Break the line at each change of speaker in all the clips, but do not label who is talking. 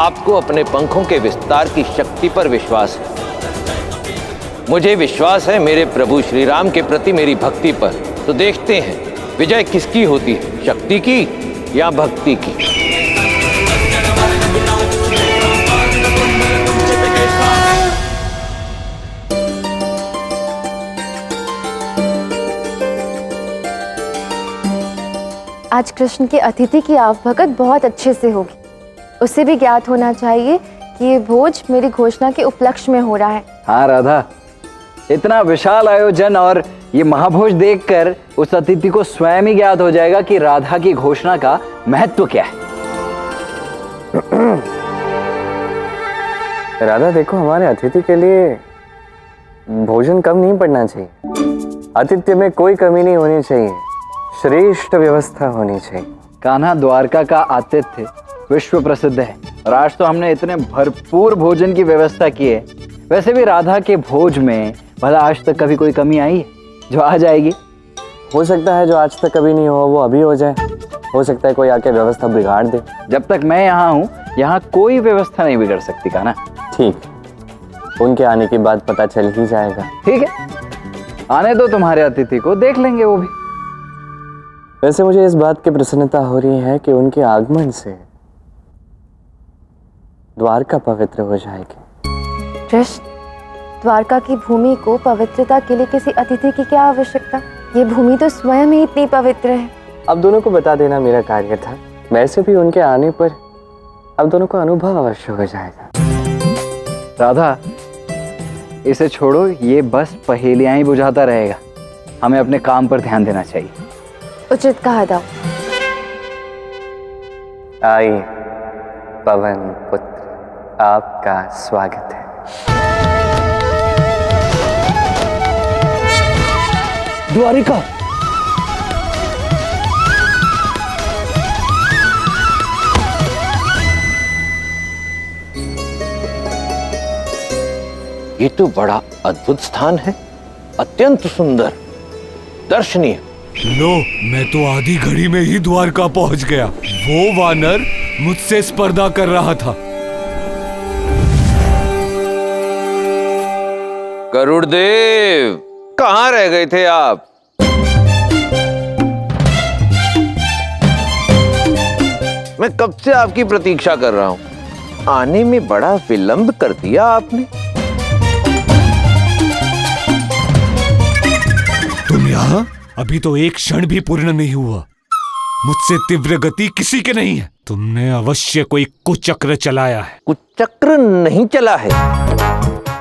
आपको अपने पंखों के विस्तार की शक्ति पर विश्वास है। मुझे विश्वास है मेरे प्रभु श्री राम के प्रति मेरी भक्ति पर। तो देखते हैं विजय किसकी होती है, शक्ति की या भक्ति की।
आज कृष्ण के अतिथि की आवभगत बहुत अच्छे से होगी। उसे भी ज्ञात होना चाहिए कि ये भोज मेरी घोषणा के उपलक्ष्य में हो रहा है।
हाँ राधा, इतना विशाल आयोजन और ये महाभोज देखकर उस अतिथि को स्वयं ही ज्ञात हो जाएगा कि राधा की घोषणा का महत्व क्या है।
राधा देखो, हमारे अतिथि के लिए भोजन कम नहीं पड़ना चाहिए। आतिथ्य में कोई कमी नहीं होनी चाहिए, श्रेष्ठ व्यवस्था होनी चाहिए।
कान्हा, द्वारका का आतिथ्य विश्व प्रसिद्ध है और आज तो हमने इतने भरपूर भोजन की व्यवस्था की है। वैसे भी राधा के भोज में भला आज तक कभी कोई कमी आई है जो आ जाएगी?
हो सकता है जो आज तक कभी नहीं हुआ वो अभी हो जाए। हो सकता है कोई आके व्यवस्था बिगाड़ दे।
जब तक मैं यहाँ हूँ यहाँ कोई व्यवस्था नहीं बिगड़ सकती कान्हा।
ठीक, उनके आने के बाद पता चल ही जाएगा।
ठीक है, आने दो तुम्हारे अतिथि को, देख लेंगे वो भी।
वैसे मुझे इस बात की प्रसन्नता हो रही है कि उनके आगमन से द्वारका पवित्र हो जाएगी।
कृष्ण, द्वारका की भूमि को पवित्रता के लिए किसी अतिथि की क्या आवश्यकता? ये भूमि तो स्वयं ही इतनी पवित्र है।
अब दोनों को बता देना मेरा कार्य था। वैसे भी उनके आने पर अब दोनों को अनुभव अवश्य हो जाएगा।
राधा, इसे छोड़ो, ये बस पहेलियां ही बुझाता रहेगा। हमें अपने काम पर ध्यान देना चाहिए।
उचित कहा दाऊ।
आइए पवन पुत्र, आपका स्वागत है।
द्वारिका,
ये तो बड़ा अद्भुत स्थान है, अत्यंत सुंदर, दर्शनीय।
लो, मैं तो आधी घड़ी में ही द्वारका पहुंच गया। वो वानर मुझसे स्पर्धा कर रहा था।
गरुड़देव, कहाँ रह गए थे आप? मैं कब से आपकी प्रतीक्षा कर रहा हूं। आने में बड़ा विलंब कर दिया आपने।
तुम यहाँ? अभी तो एक क्षण भी पूर्ण नहीं हुआ। मुझसे तीव्र गति किसी के नहीं है। तुमने अवश्य कोई कुचक्र चलाया है।
कुचक्र नहीं चला है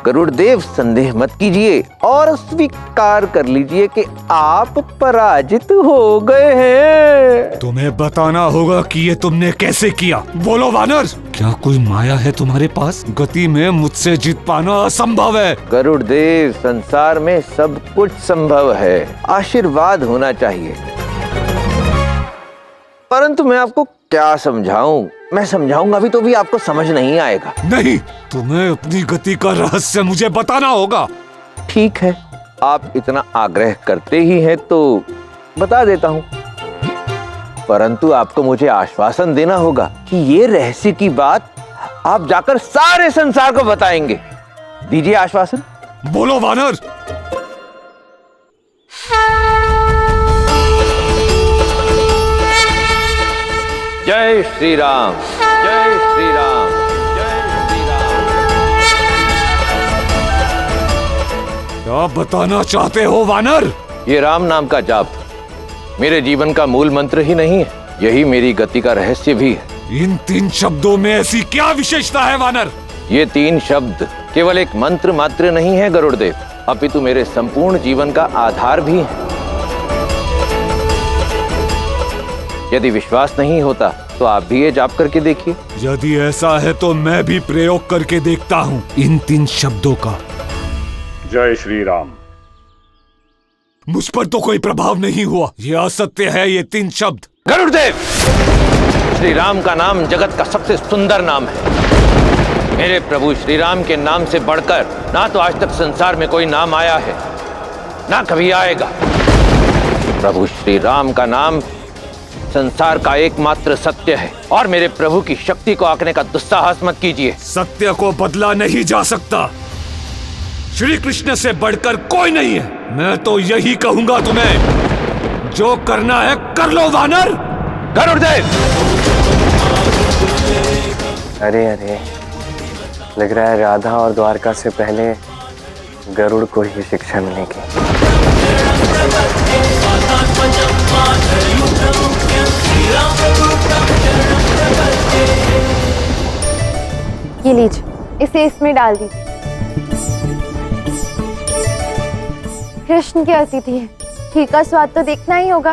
गरुड़देव, संदेह मत कीजिए और स्वीकार कर लीजिए कि आप पराजित हो गए हैं।
तुम्हें बताना होगा कि ये तुमने कैसे किया। बोलो वानर, क्या कोई माया है तुम्हारे पास? गति में मुझसे जीत पाना असंभव है।
गरुड़देव, संसार में सब कुछ संभव है, आशीर्वाद होना चाहिए। परंतु मैं आपको क्या समझाऊं? मैं समझाऊंगा भी तो भी आपको समझ नहीं आएगा।
नहीं, तुम्हें अपनी गति का रहस्य मुझे बताना होगा।
ठीक है, आप इतना आग्रह करते ही हैं तो बता देता हूं। परंतु आपको मुझे आश्वासन देना होगा कि ये रहस्य की बात आप जाकर सारे संसार को बताएंगे। दीजिए आश्वासन।
बोलो वानर।
जय श्री राम, जय श्री राम, जय श्री राम।
क्या बताना चाहते हो वानर?
ये राम नाम का जाप मेरे जीवन का मूल मंत्र ही नहीं है, यही मेरी गति का रहस्य भी है।
इन 3 शब्दों में ऐसी क्या विशेषता है वानर?
ये 3 शब्द केवल एक मंत्र मात्र नहीं है गरुड़देव, अपितु मेरे संपूर्ण जीवन का आधार भी है। यदि विश्वास नहीं होता तो आप भी ये जाप करके देखिए।
यदि ऐसा है तो मैं भी प्रयोग करके देखता हूँ इन 3 शब्दों का।
जय श्री राम।
मुझ पर तो कोई प्रभाव नहीं हुआ। ये असत्य है, ये 3 शब्द।
गरुड़देव, श्री राम का नाम जगत का सबसे सुंदर नाम है। मेरे प्रभु श्री राम के नाम से बढ़कर ना तो आज तक संसार में कोई नाम आया है, ना कभी आएगा। प्रभु श्री राम का नाम संसार का एकमात्र सत्य है और मेरे प्रभु की शक्ति को आंकने का दुस्साहस मत कीजिए।
सत्य को बदला नहीं जा सकता। श्री कृष्ण से बढ़कर कोई नहीं है। मैं तो यही कहूंगा तुम्हें, जो करना है कर लो वानर।
गरुड़देव!
अरे अरे, लग रहा है राधा और द्वारका से पहले गरुड़ को ही शिक्षा मिलेगी।
ये लीजिए, इसे इसमें डाल दीजिए। कृष्ण के अतिथि हैं, खीर का स्वाद तो देखना ही होगा।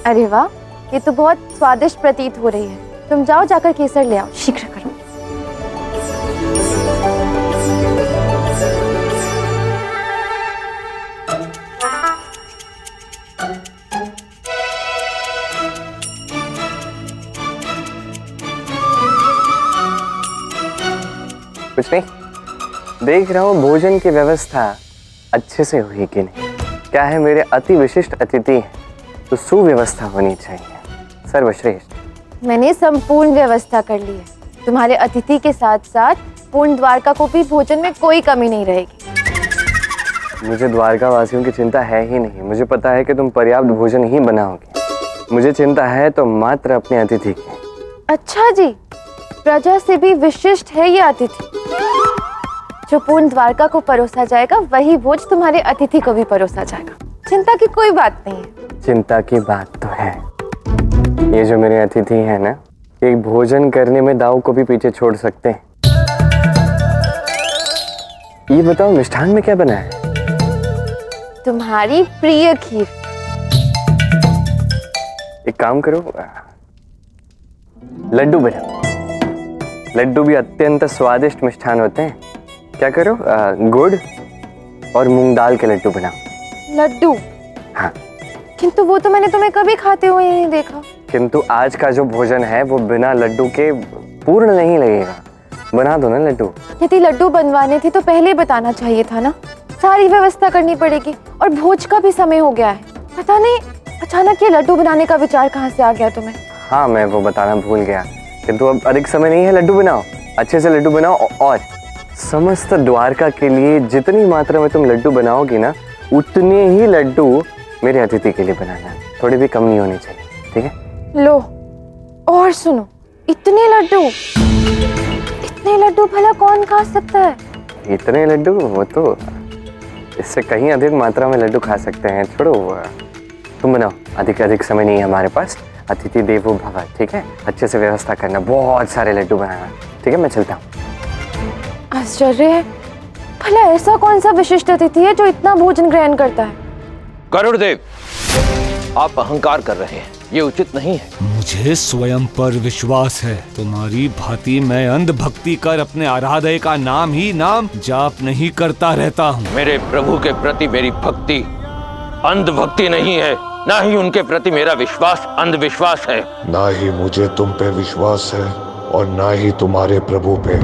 अरे वाह, ये तो बहुत स्वादिष्ट प्रतीत हो रही है। तुम जाओ, जाकर केसर ले आओ, शीघ्र करो।
कुछ नहीं, देख रहा हूँ भोजन की व्यवस्था अच्छे से हुई कि नहीं। क्या है, मेरे अति विशिष्ट अतिथि हैं तो सुव्यवस्था होनी चाहिए। सर्वश्रेष्ठ।
मैंने संपूर्ण व्यवस्था कर ली है। तुम्हारे अतिथि के साथ साथ पूर्ण द्वारका को भी भोजन में कोई कमी नहीं रहेगी।
मुझे द्वारका वासियों की चिंता है ही नहीं। मुझे पता है कि तुम पर्याप्त भोजन ही बनाओगे। मुझे चिंता है तो मात्र अपने अतिथि की।
अच्छा जी, प्रजा से भी विशिष्ट है ये अतिथि। जो पूर्ण द्वारका को परोसा जाएगा वही भोज तुम्हारे अतिथि को भी परोसा जाएगा। चिंता की कोई बात नहीं है।
चिंता की बात तो है। ये जो मेरे अतिथि हैं ना, एक भोजन करने में दाव को भी पीछे छोड़ सकते हैं। ये बताओ, मिष्ठान में क्या बना है?
तुम्हारी प्रिय खीर।
एक काम करो, लड्डू बनाओ। लड्डू भी अत्यंत स्वादिष्ट मिष्ठान होते हैं। क्या करो, गुड़ और मूंग दाल के लड्डू बनाओ।
लड्डू?
हाँ।
किंतु वो तो मैंने तुम्हें कभी खाते हुए नहीं देखा।
किंतु आज का जो भोजन है वो बिना लड्डू के पूर्ण नहीं लगेगा। बना दो ना लड्डू।
यदि लड्डू बनवाने थे तो पहले बताना चाहिए था ना। सारी व्यवस्था करनी पड़ेगी और भोज का भी समय हो गया है। पता नहीं अचानक ये लड्डू बनाने का विचार कहाँ से आ गया तुम्हें।
हाँ, मैं वो बताना भूल गया। किंतु अब अधिक समय नहीं है, लड्डू बनाओ, अच्छे से लड्डू बनाओ। और समस्त द्वारका के लिए जितनी मात्रा में तुम लड्डू बनाओगी ना, उतने ही लड्डू मेरे अतिथि के लिए बनाना। थोड़ी भी कम नहीं होनी चाहिए, ठीक है?
लो, और सुनो, इतने लड्डू भला कौन खा सकता है?
इतने लड्डू? वो तो इससे कहीं अधिक मात्रा में लड्डू खा सकते हैं। छोड़ो, तुम बनाओ। अधिक समय नहीं है हमारे पास। अतिथि देवो भव, ठीक है? अच्छे से व्यवस्था करना, बहुत सारे लड्डू बनाना, ठीक है? मैं चलता हूँ।
आश्चर्य है, भला ऐसा कौन सा विशिष्ट अतिथि है जो इतना भोजन ग्रहण करता है?
गरुड़देव, आप अहंकार कर रहे हैं, ये उचित नहीं है।
मुझे स्वयं पर विश्वास है। तुम्हारी भांति मैं अंध भक्ति कर अपने आराध्य का नाम ही नाम जाप नहीं करता रहता हूँ।
मेरे प्रभु के प्रति मेरी भक्ति अंध भक्ति नहीं है, ना ही उनके प्रति मेरा विश्वास अंधविश्वास है।
ना ही मुझे तुम पे विश्वास है और ना ही तुम्हारे प्रभु पे।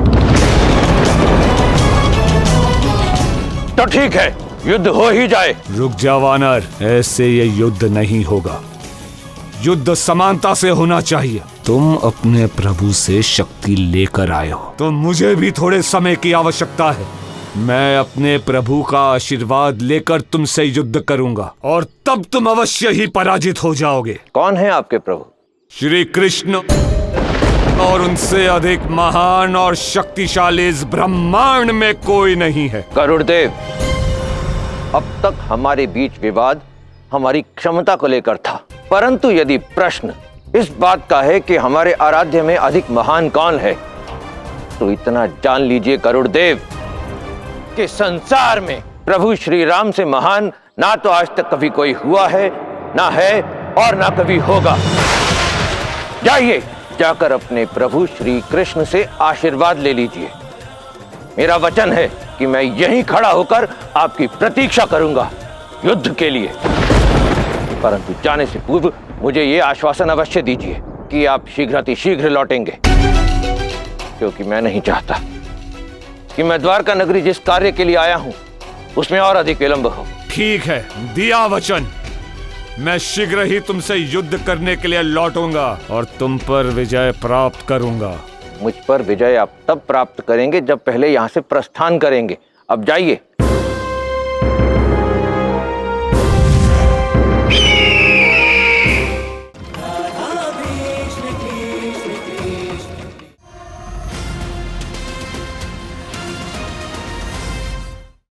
तो ठीक है, युद्ध हो ही जाए।
रुक जा वानर, ऐसे ये युद्ध नहीं होगा। युद्ध समानता से होना चाहिए। तुम अपने प्रभु से शक्ति लेकर आए हो, तो मुझे भी थोड़े समय की आवश्यकता है। मैं अपने प्रभु का आशीर्वाद लेकर तुमसे युद्ध करूंगा और तब तुम अवश्य ही पराजित हो जाओगे।
कौन है आपके प्रभु?
श्री कृष्ण, और उनसे अधिक महान और शक्तिशाली इस ब्रह्मांड में कोई नहीं है।
गरुड़देव, अब तक हमारे बीच विवाद हमारी क्षमता को लेकर था, परंतु यदि प्रश्न इस बात का है कि हमारे आराध्य में अधिक महान कौन है, तो इतना जान लीजिए गरुड़देव कि संसार में प्रभु श्री राम से महान ना तो आज तक कभी कोई हुआ है, ना है और ना कभी होगा। जाइए, जाकर अपने प्रभु श्री कृष्ण से आशीर्वाद ले लीजिए। मेरा वचन है कि मैं यहीं खड़ा होकर आपकी प्रतीक्षा करूंगा युद्ध के लिए, परंतु जाने से पूर्व मुझे ये आश्वासन अवश्य दीजिए कि आप शीघ्र लौटेंगे, क्योंकि मैं नहीं चाहता कि मैं द्वारका नगरी जिस कार्य के लिए आया हूं उसमें और अधिक विलंब हो।
ठीक है, दिया वचन। मैं शीघ्र ही तुमसे युद्ध करने के लिए लौटूंगा और तुम पर विजय प्राप्त करूंगा।
मुझ पर विजय आप तब प्राप्त करेंगे जब पहले यहाँ से प्रस्थान करेंगे। अब जाइए।